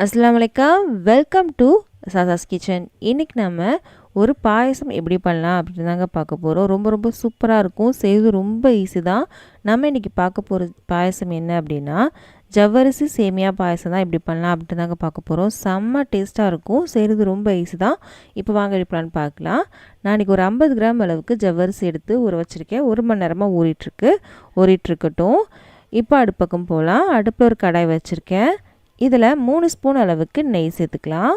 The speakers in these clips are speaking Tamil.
அஸ்ஸலாமு அலைக்கும். Welcome to Sasha's kitchen. இன்றைக்கி நம்ம ஒரு பாயசம் எப்படி பண்ணலாம் அப்படின்னு தாங்க பார்க்க போகிறோம். ரொம்ப சூப்பராக இருக்கும். செய்வது ரொம்ப ஈஸி தான். நம்ம இன்றைக்கி பார்க்க போகிற பாயசம் என்ன அப்படின்னா ஜவ்வரிசி சேமியா பாயசம் தான் எப்படி பண்ணலாம் அப்படின்ட்டு தாங்க பார்க்க போகிறோம். செம்ம டேஸ்ட்டாக இருக்கும். செய்கிறது ரொம்ப ஈஸி தான். இப்போ வாங்க எப்படின்னு பார்க்கலாம். நான் இன்றைக்கி ஒரு 50 கிராம் அளவுக்கு ஜவ்வரிசி எடுத்து ஊற வச்சுருக்கேன். 1 மணி நேரமாக ஊறிட்டுருக்கட்டும். இப்போ அடுப்பக்கம் போகலாம். அடுப்பில் ஒரு கடாய் வச்சுருக்கேன். இதில் 3 ஸ்பூன் அளவுக்கு நெய் சேர்த்துக்கலாம்.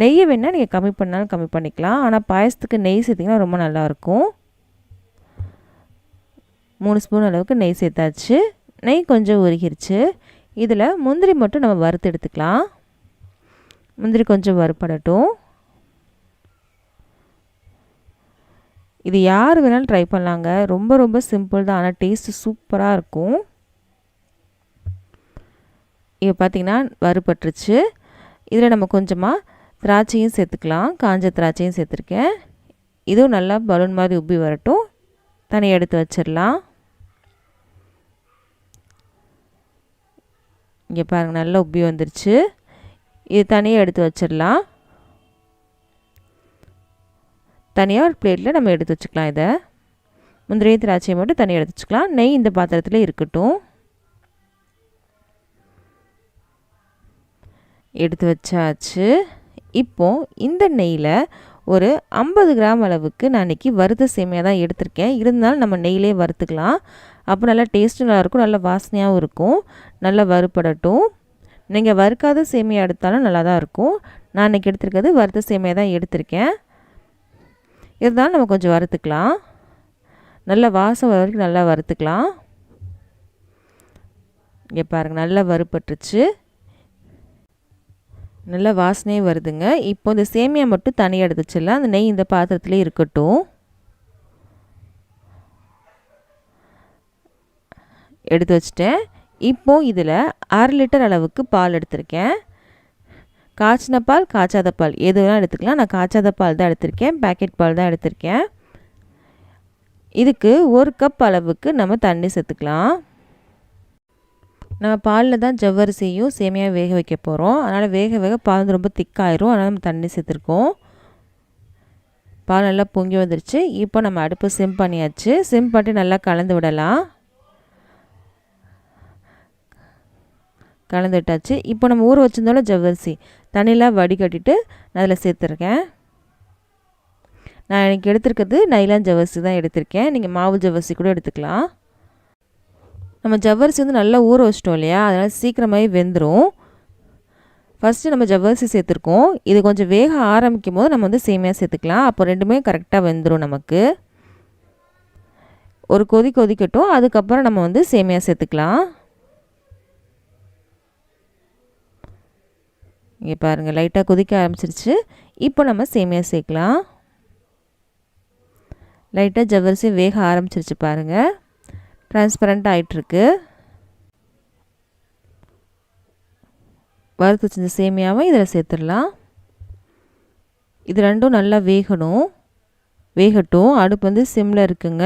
நெய்யை வேணால் நீங்கள் கம்மி பண்ணாலும் கம்மி பண்ணிக்கலாம். ஆனால் பாயசத்துக்கு நெய் சேர்த்திங்கன்னா ரொம்ப நல்லாயிருக்கும். 3 ஸ்பூன் அளவுக்கு நெய் சேர்த்தாச்சு. நெய் கொஞ்சம் உருகிருச்சு. இதில் முந்திரி மட்டும் நம்ம வறுத்து எடுத்துக்கலாம். முந்திரி கொஞ்சம் வறுப்படட்டும். இது யார் வேணாலும் ட்ரை பண்ணலாங்க. ரொம்ப சிம்பிள் தான். ஆனால் டேஸ்ட்டு சூப்பராக இருக்கும். இப்போ பார்த்திங்கன்னா வறுபட்டுருச்சு. இதில் நம்ம கொஞ்சமாக திராட்சையும் சேர்த்துக்கலாம். காஞ்ச திராட்சையும் சேர்த்துருக்கேன். இதுவும் நல்லா பலூன் மாதிரி உப்பி வரட்டும். தனியாக எடுத்து வச்சிடலாம். இங்கே பாருங்கள், நல்லா உப்பி வந்துருச்சு. இது தனியாக எடுத்து வச்சிடலாம். தனியாக ஒரு பிளேட்டில் நம்ம எடுத்து வச்சுக்கலாம். இதை முந்திரி திராட்சையை மட்டும் தனியாக எடுத்து வச்சுக்கலாம். நெய் இந்த பாத்திரத்தில் இருக்கட்டும். எடுத்து வச்சாச்சு. இப்போது இந்த நெய்யில் ஒரு 50 கிராம் அளவுக்கு நான் இன்றைக்கி வறுத்த சேமியா தான் எடுத்திருக்கேன். இருந்தாலும் நம்ம நெய்யிலே வறுத்துக்கலாம். அப்போ நல்லா டேஸ்ட்டும் நல்லாயிருக்கும், நல்லா வாசனையாகவும் இருக்கும். நல்லா வறுப்படட்டும். நீங்கள் வறுக்காத சேமியா எடுத்தாலும் நல்லா தான் இருக்கும். நான் இன்றைக்கி எடுத்துருக்கிறது வறுத்த சேமியா தான் எடுத்திருக்கேன். இருந்தாலும் நம்ம கொஞ்சம் வறுத்துக்கலாம். நல்லா வாசம் வர வரைக்கும் நல்லா வறுத்துக்கலாம். இங்கே பாருங்கள், நல்லா வறுப்பட்டுருச்சு. நல்லா வாசனையே வருதுங்க. இப்போ இந்த சேமியா மட்டும் தனியாக எடுத்து வச்சிடலாம். அந்த நெய் இந்த பாத்திரத்திலே இருக்கட்டும். எடுத்து வச்சுட்டேன். இப்போது இதில் 1/2 லிட்டர் அளவுக்கு பால் எடுத்திருக்கேன். காய்ச்சின பால், காய்ச்சாத பால் எது வேணால் எடுத்துக்கலாம். நான் காய்ச்சாத பால் தான் எடுத்திருக்கேன். பேக்கெட் பால் தான் எடுத்திருக்கேன். இதுக்கு 1 கப் அளவுக்கு நம்ம தண்ணி சேர்த்துக்கலாம். நம்ம பாலில் தான் ஜவ்வரிசியும் சேமியாவும் வேக வைக்க போகிறோம். அதனால் வேக பால் வந்து ரொம்ப திக்காயிரும். அதனால் நம்ம தண்ணி சேர்த்துருக்கோம். பால் நல்லா பொங்கி வந்துருச்சு. இப்போ நம்ம அடுப்பு சிம் பண்ணியாச்சு. சிம் பண்ணி நல்லா கலந்து விடலாம். கலந்து விட்டாச்சு. இப்போ நம்ம ஊற வச்சிருந்தோம்ல ஜவ்வரிசி, தண்ணியெலாம் வடிகட்டிட்டு நான் அதில் சேர்த்துருக்கேன். நான் எனக்கு எடுத்துருக்கிறது நைலான் ஜவ்வரிசி தான் எடுத்திருக்கேன். நீங்கள் மாவு ஜவ்வரிசி கூட எடுத்துக்கலாம். நம்ம ஜவ்வரிசி வந்து நல்லா ஊற வச்சிட்டோம் இல்லையா, அதனால் சீக்கிரமாகவே வெந்துடும். ஃபஸ்ட்டு நம்ம ஜவ்வரிசி சேர்த்துருக்கோம். இது கொஞ்சம் வேக ஆரம்பிக்கும் போது நம்ம வந்து சேமியா சேர்த்துக்கலாம். அப்போ ரெண்டுமே கரெக்டாக வெந்துடும் நமக்கு. ஒரு கொதிக்கட்டும். அதுக்கப்புறம் நம்ம வந்து சேமியா சேர்த்துக்கலாம். இங்கே பாருங்கள், லைட்டாக கொதிக்க ஆரம்பிச்சிருச்சு. இப்போ நம்ம சேமியா சேர்க்கலாம். லைட்டாக ஜவ்வரிசி வேக ஆரம்பிச்சிருச்சு பாருங்கள். ட்ரான்ஸ்பரண்ட் ஆகிட்டுருக்கு. வறுத்து வச்ச சேமியாவை இதில் சேர்த்துடலாம். இது ரெண்டும் நல்லா வேகட்டும். அடுப்பு வந்து சிம்மில் இருக்குங்க.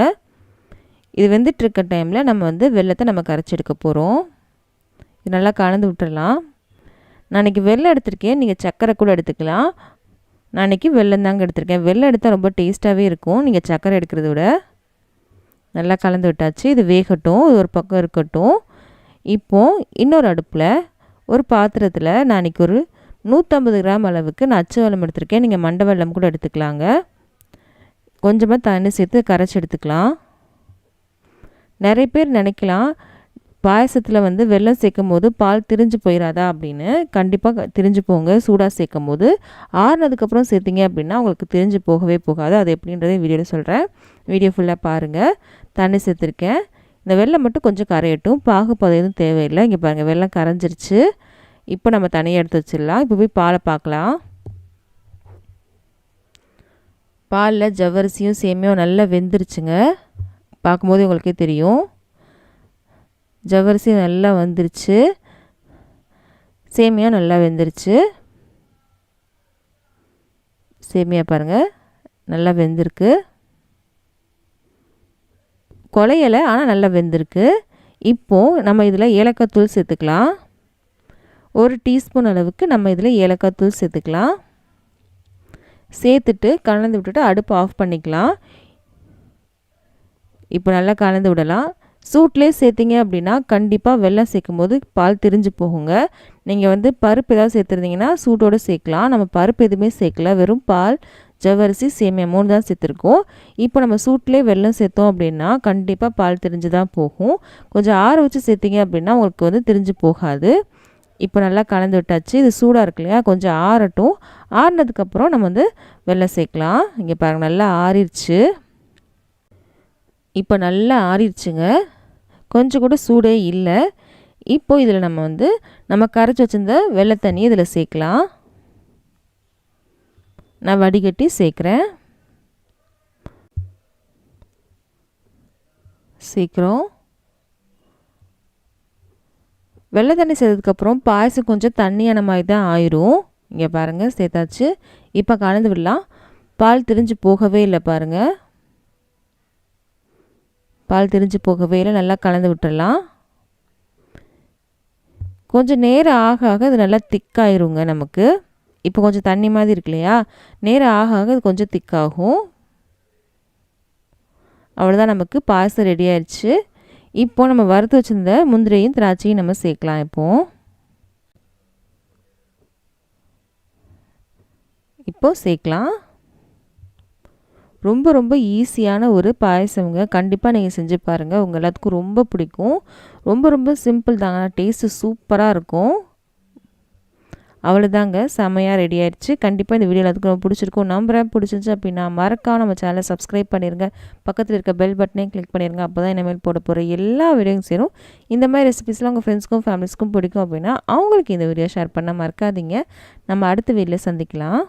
இது வெந்துட்டுருக்க டைமில் நம்ம வந்து வெல்லத்தை நம்ம கரைச்சி எடுக்க போகிறோம். இது நல்லா கலந்து விட்டுடலாம். நான் இன்றைக்கி வெல்லம் எடுத்திருக்கேன். நீங்கள் சர்க்கரை கூட எடுத்துக்கலாம். நான் இன்றைக்கி வெல்லம் தாங்க எடுத்திருக்கேன். வெல்லம் எடுத்தால் ரொம்ப டேஸ்ட்டாகவே இருக்கும், நீங்கள் சர்க்கரை எடுக்கிறத விட. நல்லா கலந்து விட்டாச்சு. இது வேகட்டும். இது ஒரு பக்கம் இருக்கட்டும். இப்போது இன்னொரு அடுப்பில் ஒரு பாத்திரத்தில் நான் இன்றைக்கி ஒரு 150 கிராம் அளவுக்கு நான் அச்சு வெல்லம் எடுத்திருக்கேன். நீங்கள் மண்டை வெல்லம் கூட எடுத்துக்கலாங்க. கொஞ்சமாக தண்ணி சேர்த்து கரைச்சி எடுத்துக்கலாம். நிறைய பேர் நினைக்கலாம், பாயசத்தில் வந்து வெல்லம் சேர்க்கும் போது பால் திரிஞ்சு போயிடாதா அப்படின்னு. கண்டிப்பாக திரிஞ்சு போங்க. சூடாக சேர்க்கும் போது. ஆறுனதுக்கப்புறம் சேர்த்திங்க அப்படின்னா உங்களுக்கு திரிஞ்சு போகவே போகாது. அது எப்படின்றதே வீடியோவில் சொல்கிறேன். வீடியோ ஃபுல்லாக பாருங்கள். தண்ணி சேர்த்துருக்கேன். இந்த வெல்லம் மட்டும் கொஞ்சம் கரையட்டும். பாகுப்பதம் எதுவும் தேவையில்லை. இங்கே பாருங்கள், வெல்லம் கரைஞ்சிருச்சு. இப்போ நம்ம தனியாக எடுத்து வச்சிடலாம். இப்போ போய் பாலை பார்க்கலாம். பாலில் ஜவ்வரிசியும் சேமியாவும் நல்லா வெந்துருச்சுங்க. பார்க்கும்போது உங்களுக்கே தெரியும். ஜவ்வரிசி நல்லா வந்துருச்சு. சேமியா நல்லா வெந்துருச்சு. சேமியா பாருங்கள், நல்லா வெந்திருக்கு. குழையலை, ஆனால் நல்லா வெந்திருக்கு. இப்போது நம்ம இதில் ஏலக்காய் தூள் சேர்த்துக்கலாம். 1 டீஸ்பூன் அளவுக்கு நம்ம இதில் ஏலக்காய் தூள் சேர்த்துக்கலாம். சேர்த்துட்டு கலந்து விட்டுட்டு அடுப்பு ஆஃப் பண்ணிக்கலாம். இப்போ நல்லா கலந்து விடலாம். சூட்லேயே சேர்த்திங்க அப்படின்னா கண்டிப்பாக வெல்லம் சேர்க்கும் போது பால் திரிஞ்சு போகுங்க. நீங்கள் வந்து பருப்பு ஏதாவது சேர்த்துருந்தீங்கன்னா சூட்டோடு சேர்க்கலாம். நம்ம பருப்பு எதுவுமே சேர்க்கல, வெறும் பால், ஜவ்வரிசி, சேமியா 3 தான் சேர்த்துருக்கோம். இப்போ நம்ம சூட்லேயே வெல்லம் சேர்த்தோம் அப்படின்னா கண்டிப்பாக பால் திரிஞ்சு தான் போகும். கொஞ்சம் ஆற வச்சு சேர்த்திங்க அப்படின்னா உங்களுக்கு வந்து திரிஞ்சு போகாது. இப்போ நல்லா கலந்து விட்டாச்சு. இது சூடாக இருக்கு இல்லையா, கொஞ்சம் ஆறட்டும். ஆறினதுக்கப்புறம் நம்ம வந்து வெல்லம் சேர்க்கலாம். இங்கே பாருங்கள் நல்லா ஆறிடுச்சு. இப்போ நல்லா ஆறிடுச்சுங்க. கொஞ்சம் கூட சூடே இல்லை. இப்போ இதில் நம்ம கரைச்சி வச்சிருந்த வெள்ளை தண்ணி இதில் சேர்க்கலாம். நான் வடிகட்டி சேர்க்குறேன். சேர்க்குறோம். வெள்ளை தண்ணி சேர்த்ததுக்கப்புறம் பாயசம் கொஞ்சம் தண்ணியான மாதிரி தான் ஆயிரும். இங்கே பாருங்கள் சேர்த்தாச்சு. இப்போ கலந்து விடலாம். பால் திரிஞ்சு போகவே இல்லை பாருங்கள். பால் திரிஞ்சு போகவே இல்லை. நல்லா கலந்து விட்டுடலாம். கொஞ்சம் நேரம் ஆக ஆக இது நல்லா திக்காயிருங்க நமக்கு. இப்போ கொஞ்சம் தண்ணி மாதிரி இருக்கு இல்லையா, நேரம் ஆக ஆக இது கொஞ்சம் திக்காகும். அவ்வளோதான், நமக்கு பாயசம் ரெடி ஆயிடுச்சு. இப்போது நம்ம வறுத்து வச்சுருந்த முந்திரியும் திராட்சையும் நம்ம சேர்க்கலாம். இப்போது சேர்க்கலாம். ரொம்ப ரொம்ப ஈஸியான ஒரு பாயசம்ங்க. கண்டிப்பாக நீங்கள் செஞ்சு பாருங்கள். உங்கள் எல்லாத்துக்கும் ரொம்ப பிடிக்கும். ரொம்ப ரொம்ப சிம்பிள் தாங்க, டேஸ்ட்டு சூப்பராக இருக்கும். அவ்வளோதாங்க, செமையாக ரெடி ஆயிடுச்சு. கண்டிப்பாக இந்த வீடியோ எல்லாத்துக்கும் ரொம்ப பிடிச்சிருக்கும் நம்புறேன். பிடிச்சிருந்துச்சு அப்படின்னா மறக்காம நம்ம சேனலை சப்ஸ்கிரைப் பண்ணிடுங்க. பக்கத்தில் இருக்க பெல் பட்டனையும் கிளிக் பண்ணிடுங்க. அப்போ தான் இனிமேல் போட போகிற எல்லா வீடியோவும் சேரும். இந்த மாதிரி ரெசிபிஸ்லாம் உங்கள் ஃப்ரெண்ட்ஸ்க்கும் ஃபேமிலிஸ்க்கும் பிடிக்கும் அப்படின்னா அவங்களுக்கு இந்த வீடியோ ஷேர் பண்ண மறக்காதீங்க. நம்ம அடுத்த வீடியோவில் சந்திக்கலாம்.